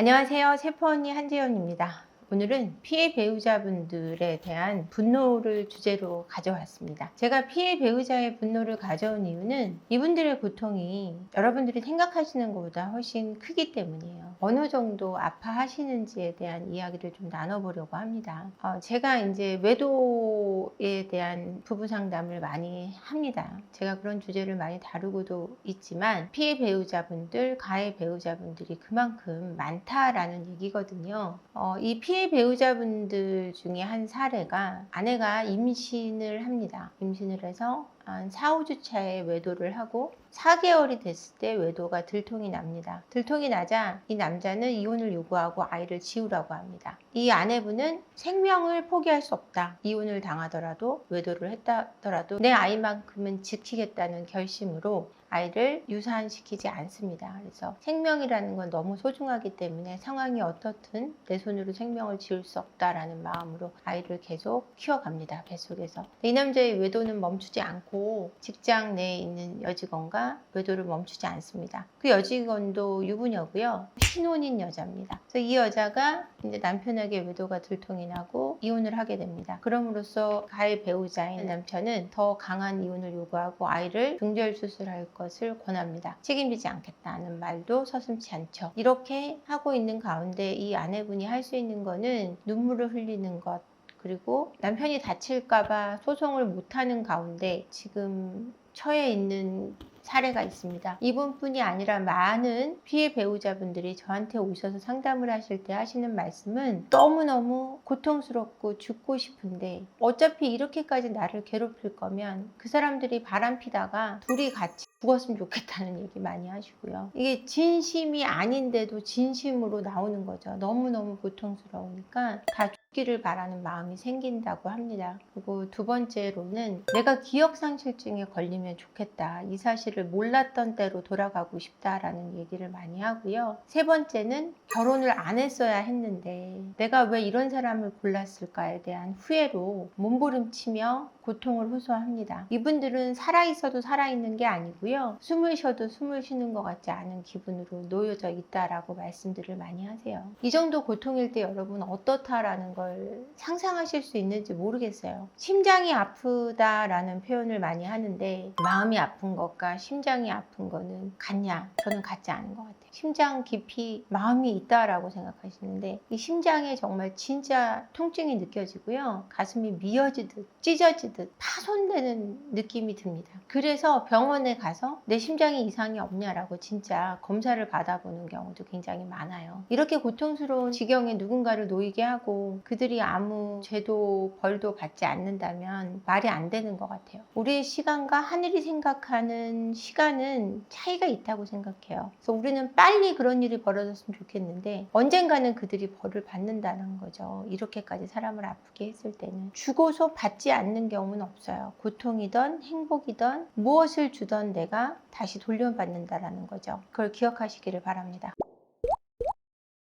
안녕하세요. 세포언니 한재현입니다. 오늘은 피해 배우자분들에 대한 분노를 주제로 가져왔습니다. 제가 피해 배우자의 분노를 가져온 이유는 이분들의 고통이 여러분들이 생각하시는 것보다 훨씬 크기 때문이에요. 어느 정도 아파하시는지에 대한 이야기를 좀 나눠보려고 합니다. 제가 이제 외도에 대한 부부 상담을 많이 합니다. 제가 그런 주제를 많이 다루고도 있지만 피해 배우자분들, 가해 배우자분들이 그만큼 많다라는 얘기거든요. 이 피해 배우자분들 중에 한 사례가 아내가 임신을 합니다. 임신을 해서 한 4, 5주 차에 외도를 하고 4개월이 됐을 때 외도가 들통이 납니다. 들통이 나자 이 남자는 이혼을 요구하고 아이를 지우라고 합니다. 이 아내분은 생명을 포기할 수 없다. 이혼을 당하더라도 외도를 했다더라도 내 아이만큼은 지키겠다는 결심으로 아이를 유산시키지 않습니다. 그래서 생명이라는 건 너무 소중하기 때문에 상황이 어떻든 내 손으로 생명을 지울 수 없다라는 마음으로 아이를 계속 키워갑니다. 뱃속에서. 이 남자의 외도는 멈추지 않고 직장 내에 있는 여직원과 외도를 멈추지 않습니다. 그 여직원도 유부녀고요. 신혼인 여자입니다. 그래서 이 여자가 이제 남편에게 외도가 들통이 나고 이혼을 하게 됩니다. 그럼으로써 가해 배우자인 남편은 더 강한 이혼을 요구하고 아이를 중절 수술할 것을 권합니다. 책임지지 않겠다는 말도 서슴지 않죠. 이렇게 하고 있는 가운데 이 아내분이 할 수 있는 거는 눈물을 흘리는 것, 그리고 남편이 다칠까봐 소송을 못하는 가운데 지금 처해 있는 사례가 있습니다. 이분뿐이 아니라 많은 피해 배우자분들이 저한테 오셔서 상담을 하실 때 하시는 말씀은 너무너무 고통스럽고 죽고 싶은데 어차피 이렇게까지 나를 괴롭힐 거면 그 사람들이 바람피다가 둘이 같이 죽었으면 좋겠다는 얘기 많이 하시고요. 이게 진심이 아닌데도 진심으로 나오는 거죠. 너무너무 고통스러우니까 다 죽기를 바라는 마음이 생긴다고 합니다. 그리고 두 번째로는 내가 기억상실증에 걸리면 좋겠다. 이 사실을 몰랐던 때로 돌아가고 싶다라는 얘기를 많이 하고요. 세 번째는 결혼을 안 했어야 했는데 내가 왜 이런 사람을 골랐을까에 대한 후회로 몸부림치며 고통을 호소합니다. 이분들은 살아있어도 살아있는 게 아니고요. 숨을 쉬어도 숨을 쉬는 것 같지 않은 기분으로 놓여져 있다라고 말씀들을 많이 하세요. 이 정도 고통일 때 여러분 어떻다라는 걸 상상하실 수 있는지 모르겠어요. 심장이 아프다라는 표현을 많이 하는데 마음이 아픈 것과 심장이 아픈 거는 같냐? 저는 같지 않은 것 같아요. 심장 깊이 마음이 있다라고 생각하시는데 이 심장에 정말 진짜 통증이 느껴지고요. 가슴이 미어지듯 찢어지듯 파손되는 느낌이 듭니다. 그래서 병원에 가서 내 심장에 이상이 없냐라고 진짜 검사를 받아보는 경우도 굉장히 많아요. 이렇게 고통스러운 지경에 누군가를 놓이게 하고 그들이 아무 죄도 벌도 받지 않는다면 말이 안 되는 것 같아요. 우리의 시간과 하늘이 생각하는 시간은 차이가 있다고 생각해요. 그래서 우리는 빨리 그런 일이 벌어졌으면 좋겠는데 언젠가는 그들이 벌을 받는다는 거죠. 이렇게까지 사람을 아프게 했을 때는 주고서 받지 않는 경우는 없어요. 고통이든 행복이든 무엇을 주던 내가 다시 돌려받는다라는 거죠. 그걸 기억하시기를 바랍니다.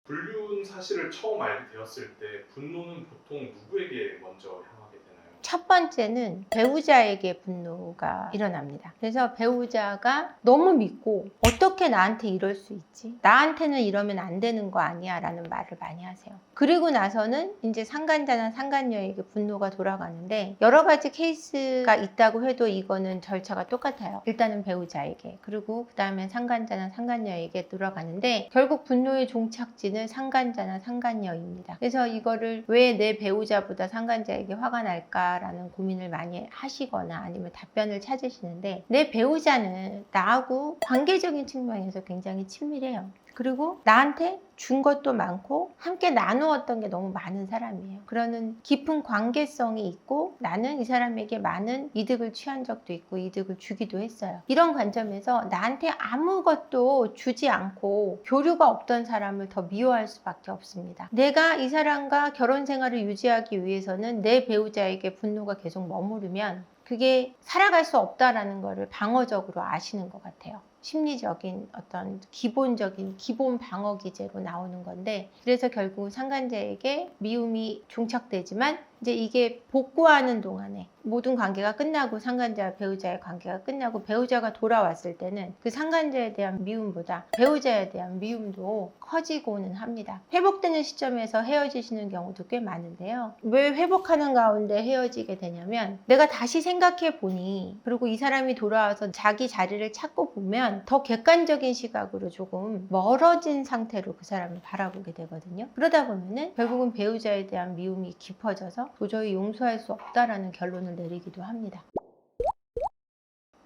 불륜 사실을 처음 알게 되었을 때 분노는 보통 누구에게 먼저 향하게 되나요? 첫 번째는 배우자에게 분노가 일어납니다. 그래서 배우자가 너무 믿고 어떻게 나한테 이럴 수 있지? 나한테는 이러면 안 되는 거 아니야? 라는 말을 많이 하세요. 그리고 나서는 이제 상간자나 상간녀에게 분노가 돌아가는데 여러 가지 케이스가 있다고 해도 이거는 절차가 똑같아요. 일단은 배우자에게, 그리고 그 다음에 상간자나 상간녀에게 돌아가는데 결국 분노의 종착지는 상간자나 상간녀입니다. 그래서 이거를 왜 내 배우자보다 상간자에게 화가 날까? 라는 고민을 많이 하시거나 아니면 답변을 찾으시는데 내 배우자는 나하고 관계적인 측면에서 굉장히 친밀해요. 그리고 나한테 준 것도 많고 함께 나누었던 게 너무 많은 사람이에요. 그러는 깊은 관계성이 있고 나는 이 사람에게 많은 이득을 취한 적도 있고 이득을 주기도 했어요. 이런 관점에서 나한테 아무것도 주지 않고 교류가 없던 사람을 더 미워할 수밖에 없습니다. 내가 이 사람과 결혼 생활을 유지하기 위해서는 내 배우자에게 분노가 계속 머무르면 그게 살아갈 수 없다라는 것을 방어적으로 아시는 것 같아요. 심리적인 어떤 기본적인 기본 방어 기제로 나오는 건데, 그래서 결국 상간자에게 미움이 종착되지만 이제 이게 복구하는 동안에 모든 관계가 끝나고 상간자와 배우자의 관계가 끝나고 배우자가 돌아왔을 때는 그 상간자에 대한 미움보다 배우자에 대한 미움도 커지고는 합니다. 회복되는 시점에서 헤어지시는 경우도 꽤 많은데요. 왜 회복하는 가운데 헤어지게 되냐면, 내가 다시 생각해 보니, 그리고 이 사람이 돌아와서 자기 자리를 찾고 보면 더 객관적인 시각으로 조금 멀어진 상태로 그 사람을 바라보게 되거든요. 그러다 보면은 결국은 배우자에 대한 미움이 깊어져서 도저히 용서할 수 없다라는 결론을 내리기도 합니다.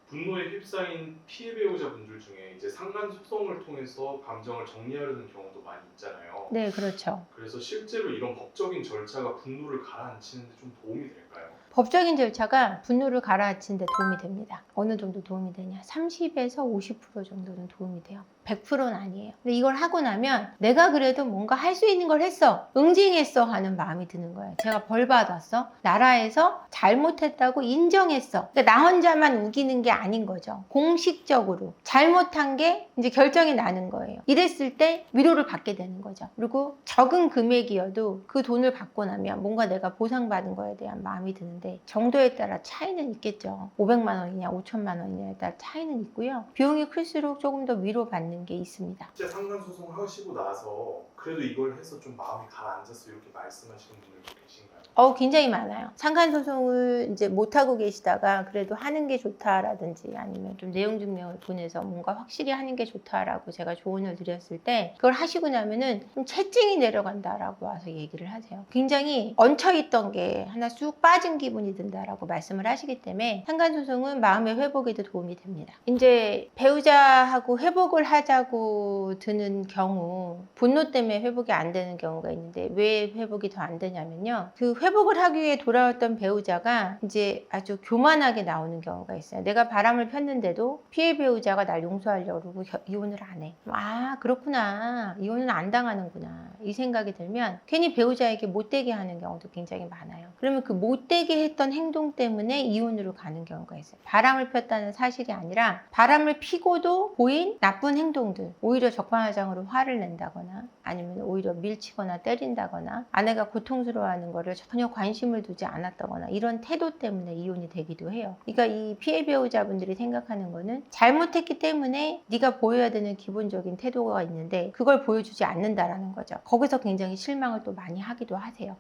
분노에 휩싸인 피해 배우자분들 중에 이제 상간 소송을 통해서 감정을 정리하려는 경우도 많이 있잖아요. 네, 그렇죠. 그래서 실제로 이런 법적인 절차가 분노를 가라앉히는 데 좀 도움이 될까요? 법적인 절차가 분노를 가라앉히는 데 도움이 됩니다. 어느 정도 도움이 되냐? 30에서 50% 정도는 도움이 돼요. 100%는 아니에요. 근데 이걸 하고 나면 내가 그래도 뭔가 할 수 있는 걸 했어, 응징했어 하는 마음이 드는 거예요. 제가 벌 받았어, 나라에서 잘못했다고 인정했어. 그러니까 나 혼자만 우기는 게 아닌 거죠. 공식적으로 잘못한 게 이제 결정이 나는 거예요. 이랬을 때 위로를 받게 되는 거죠. 그리고 적은 금액이어도 그 돈을 받고 나면 뭔가 내가 보상받은 거에 대한 마음이 드는데, 정도에 따라 차이는 있겠죠. 500만 원이냐 5천만 원이냐에 따라 차이는 있고요. 비용이 클수록 조금 더 위로받는 게 있습니다. 실제 상간 소송 하시고 나서 그래도 이걸 해서 좀 마음이 가라앉았어 이렇게 말씀하시는 분들도 계신가요? 굉장히 많아요. 상간소송을 이제 못하고 계시다가 그래도 하는 게 좋다라든지, 아니면 좀 내용 증명을 보내서 뭔가 확실히 하는 게 좋다라고 제가 조언을 드렸을 때, 그걸 하시고 나면은 좀 채증이 내려간다라고 와서 얘기를 하세요. 굉장히 얹혀있던 게 하나 쑥 빠진 기분이 든다라고 말씀을 하시기 때문에 상간소송은 마음의 회복에도 도움이 됩니다. 이제 배우자하고 회복을 하자고 드는 경우, 분노 때문에 회복이 안 되는 경우가 있는데, 왜 회복이 더 안 되냐면요, 그 회복을 하기 위해 돌아왔던 배우자가 이제 아주 교만하게 나오는 경우가 있어요. 내가 바람을 폈는데도 피해 배우자가 날 용서하려고 그러고 이혼을 안 해. 아, 그렇구나, 이혼은 안 당하는구나, 이 생각이 들면 괜히 배우자에게 못되게 하는 경우도 굉장히 많아요. 그러면 그 못되게 했던 행동 때문에 이혼으로 가는 경우가 있어요. 바람을 폈다는 사실이 아니라 바람을 피고도 보인 나쁜 행동들, 오히려 적반하장으로 화를 낸다거나, 아니면 오히려 밀치거나 때린다거나, 아내가 고통스러워하는 거를 전혀 관심을 두지 않았다거나, 이런 태도 때문에 이혼이 되기도 해요. 그러니까 이 피해 배우자분들이 생각하는 거는, 잘못했기 때문에 네가 보여야 되는 기본적인 태도가 있는데 그걸 보여주지 않는다라는 거죠. 거기서 굉장히 실망을 또 많이 하기도 하세요.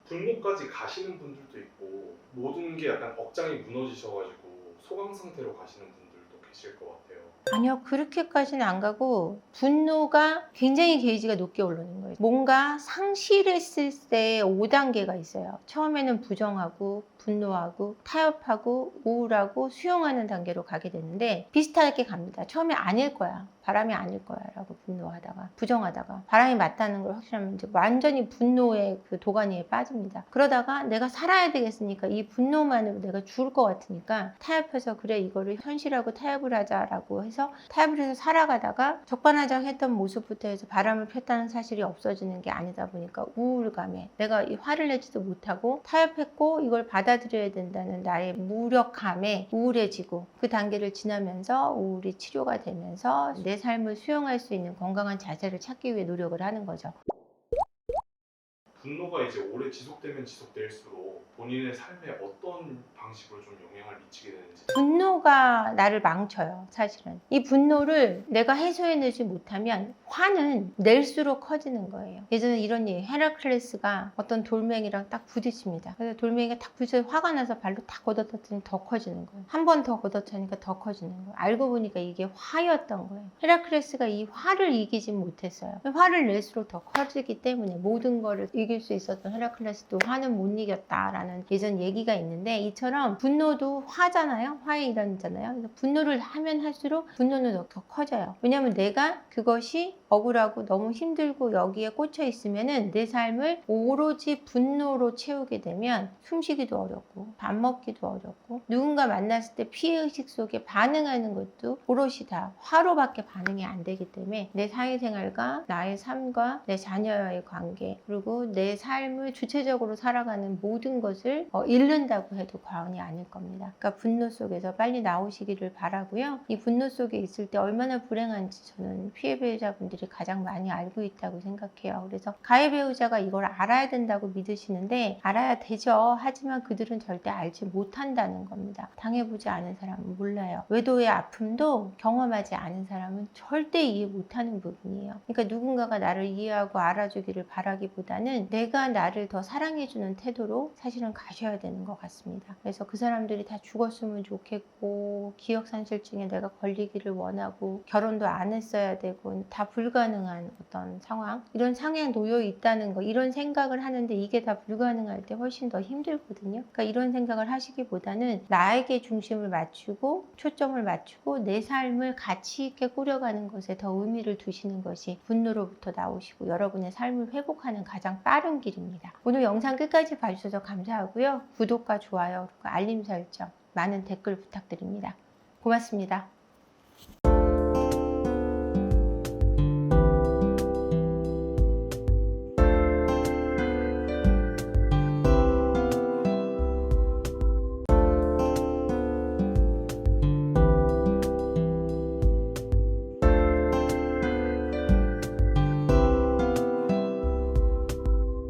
분노까지 가시는 분들도 있고, 모든 게 약간 억장이 무너지셔가지고 소강 상태로 가시는 분들도 계실 것 같아요. 아니요, 그렇게까지는 안 가고, 분노가 굉장히 게이지가 높게 오르는 거예요. 뭔가 상실했을 때 5단계가 있어요. 처음에는 부정하고 분노하고 타협하고 우울하고 수용하는 단계로 가게 되는데, 비슷하게 갑니다. 처음에 아닐 거야, 바람이 아닐 거야 라고 분노하다가 부정하다가 바람이 맞다는 걸 확실하면 이제 완전히 분노의 그 도가니에 빠집니다. 그러다가 내가 살아야 되겠으니까, 이 분노만으로 내가 죽을 것 같으니까 타협해서, 그래 이거를 현실하고 타협을 하자라고 해서 타협을 해서 살아가다가 적반하장했던 모습부터 해서 바람을 폈다는 사실이 없어지는 게 아니다 보니까 우울감에, 내가 이 화를 내지도 못하고 타협했고 이걸 받아들여야 된다는 나의 무력함에 우울해지고, 그 단계를 지나면서 우울이 치료가 되면서 내 삶을 수용할 수 있는 건강한 자세를 찾기 위해 노력을 하는 거죠. 분노가 이제 오래 지속되면 지속될수록 본인의 삶에 어떤 방식으로 좀 영향을 미치게 되는지. 분노가 나를 망쳐요, 사실은. 이 분노를 내가 해소해내지 못하면 화는 낼수록 커지는 거예요. 예전에 이런 얘기, 헤라클레스가 어떤 돌멩이랑 딱 부딪힙니다. 그래서 돌멩이가 딱 부딪혀서 화가 나서 발로 딱 걷어찼더니 더 커지는 거예요. 한 번 더 걷어차니까 더 커지는 거예요. 알고 보니까 이게 화였던 거예요. 헤라클레스가 이 화를 이기지 못했어요. 화를 낼수록 더 커지기 때문에 모든 거를 이길 수 있었던 헤라클레스도 화는 못 이겼다라는 예전 얘기가 있는데, 이처럼 분노도 화잖아요. 화의 일환이잖아요. 그래서 분노를 하면 할수록 분노는 더 커져요. 왜냐하면 내가 그것이 억울하고 너무 힘들고 여기에 꽂혀 있으면은 내 삶을 오로지 분노로 채우게 되면 숨쉬기도 어렵고 밥 먹기도 어렵고, 누군가 만났을 때 피해의식 속에 반응하는 것도 오롯이 다 화로밖에 반응이 안 되기 때문에, 내 사회생활과 나의 삶과 내 자녀와의 관계, 그리고 내 삶을 주체적으로 살아가는 모든 것을 것을 잃는다고 해도 과언이 아닐 겁니다. 그러니까 분노 속에서 빨리 나오시기를 바라고요. 이 분노 속에 있을 때 얼마나 불행한지 저는 피해 배우자분들이 가장 많이 알고 있다고 생각해요. 그래서 가해 배우자가 이걸 알아야 된다고 믿으시는데 알아야 되죠. 하지만 그들은 절대 알지 못한다는 겁니다. 당해보지 않은 사람은 몰라요. 외도의 아픔도 경험하지 않은 사람은 절대 이해 못하는 부분이에요. 그러니까 누군가가 나를 이해하고 알아주기를 바라기보다는 내가 나를 더 사랑해주는 태도로 사실은 가셔야 되는 것 같습니다. 그래서 그 사람들이 다 죽었으면 좋겠고 기억상실증에 내가 걸리기를 원하고 결혼도 안 했어야 되고 다 불가능한 어떤 상황, 이런 상황에 놓여 있다는 거, 이런 생각을 하는데 이게 다 불가능할 때 훨씬 더 힘들거든요. 그러니까 이런 생각을 하시기보다는 나에게 중심을 맞추고 초점을 맞추고 내 삶을 가치 있게 꾸려가는 것에 더 의미를 두시는 것이 분노로부터 나오시고 여러분의 삶을 회복하는 가장 빠른 길입니다. 오늘 영상 끝까지 봐주셔서 감사하고요. 구독과 좋아요 그리고 알림 설정, 많은 댓글 부탁드립니다. 고맙습니다.